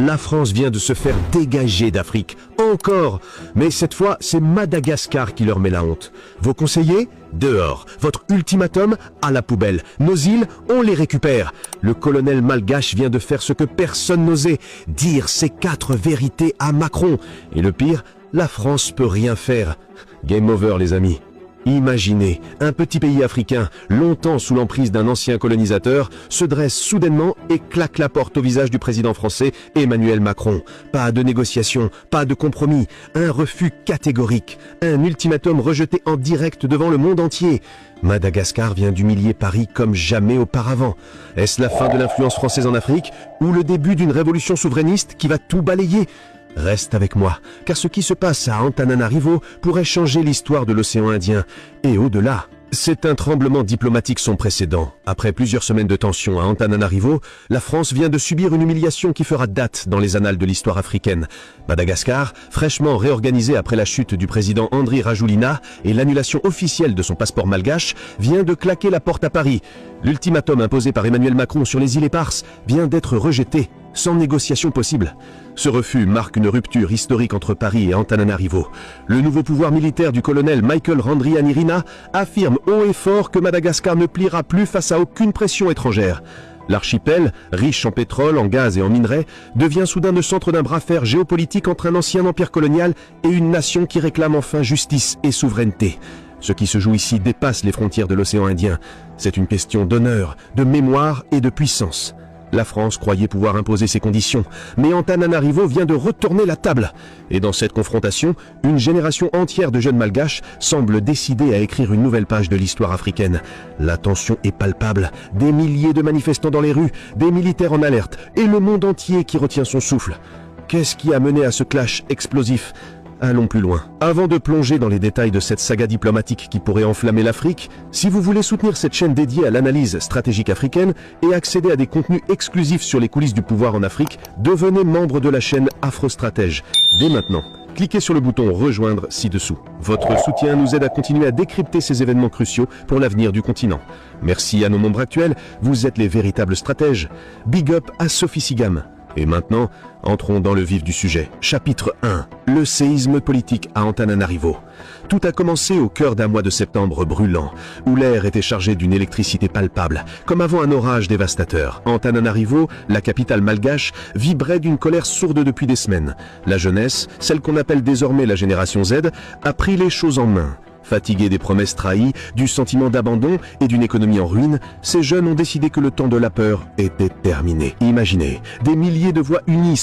La France vient de se faire dégager d'Afrique. Encore. Mais cette fois, c'est Madagascar qui leur met la honte. Vos conseillers? Dehors. Votre ultimatum? À la poubelle. Nos îles? On les récupère. Le colonel malgache vient de faire ce que personne n'osait. Dire ces 4 vérités à Macron. Et le pire, la France peut rien faire. Game over, les amis. Imaginez, un petit pays africain, longtemps sous l'emprise d'un ancien colonisateur, se dresse soudainement et claque la porte au visage du président français Emmanuel Macron. Pas de négociation, pas de compromis, un refus catégorique, un ultimatum rejeté en direct devant le monde entier. Madagascar vient d'humilier Paris comme jamais auparavant. Est-ce la fin de l'influence française en Afrique ou le début d'une révolution souverainiste qui va tout balayer ? Reste avec moi, car ce qui se passe à Antananarivo pourrait changer l'histoire de l'océan Indien, et au-delà. C'est un tremblement diplomatique sans précédent. Après plusieurs semaines de tension à Antananarivo, la France vient de subir une humiliation qui fera date dans les annales de l'histoire africaine. Madagascar, fraîchement réorganisé après la chute du président Andry Rajoelina et l'annulation officielle de son passeport malgache, vient de claquer la porte à Paris. L'ultimatum imposé par Emmanuel Macron sur les îles éparses vient d'être rejeté, sans négociation possible. Ce refus marque une rupture historique entre Paris et Antananarivo. Le nouveau pouvoir militaire du colonel Michael Randrianirina affirme haut et fort que Madagascar ne pliera plus face à aucune pression étrangère. L'archipel, riche en pétrole, en gaz et en minerais, devient soudain le centre d'un bras de fer géopolitique entre un ancien empire colonial et une nation qui réclame enfin justice et souveraineté. Ce qui se joue ici dépasse les frontières de l'océan Indien. C'est une question d'honneur, de mémoire et de puissance. La France croyait pouvoir imposer ses conditions, mais Antananarivo vient de retourner la table. Et dans cette confrontation, une génération entière de jeunes malgaches semble décidée à écrire une nouvelle page de l'histoire africaine. La tension est palpable, des milliers de manifestants dans les rues, des militaires en alerte, et le monde entier qui retient son souffle. Qu'est-ce qui a mené à ce clash explosif ? Allons plus loin. Avant de plonger dans les détails de cette saga diplomatique qui pourrait enflammer l'Afrique, si vous voulez soutenir cette chaîne dédiée à l'analyse stratégique africaine et accéder à des contenus exclusifs sur les coulisses du pouvoir en Afrique, devenez membre de la chaîne Afrostratège. Dès maintenant, cliquez sur le bouton rejoindre ci-dessous. Votre soutien nous aide à continuer à décrypter ces événements cruciaux pour l'avenir du continent. Merci à nos membres actuels, vous êtes les véritables stratèges. Big up à Sophie Sigam. Et maintenant, entrons dans le vif du sujet. Chapitre 1. Le séisme politique à Antananarivo. Tout a commencé au cœur d'un mois de septembre brûlant, où l'air était chargé d'une électricité palpable, comme avant un orage dévastateur. Antananarivo, la capitale malgache, vibrait d'une colère sourde depuis des semaines. La jeunesse, celle qu'on appelle désormais la génération Z, a pris les choses en main. Fatigués des promesses trahies, du sentiment d'abandon et d'une économie en ruine, ces jeunes ont décidé que le temps de la peur était terminé. Imaginez, des milliers de voix unies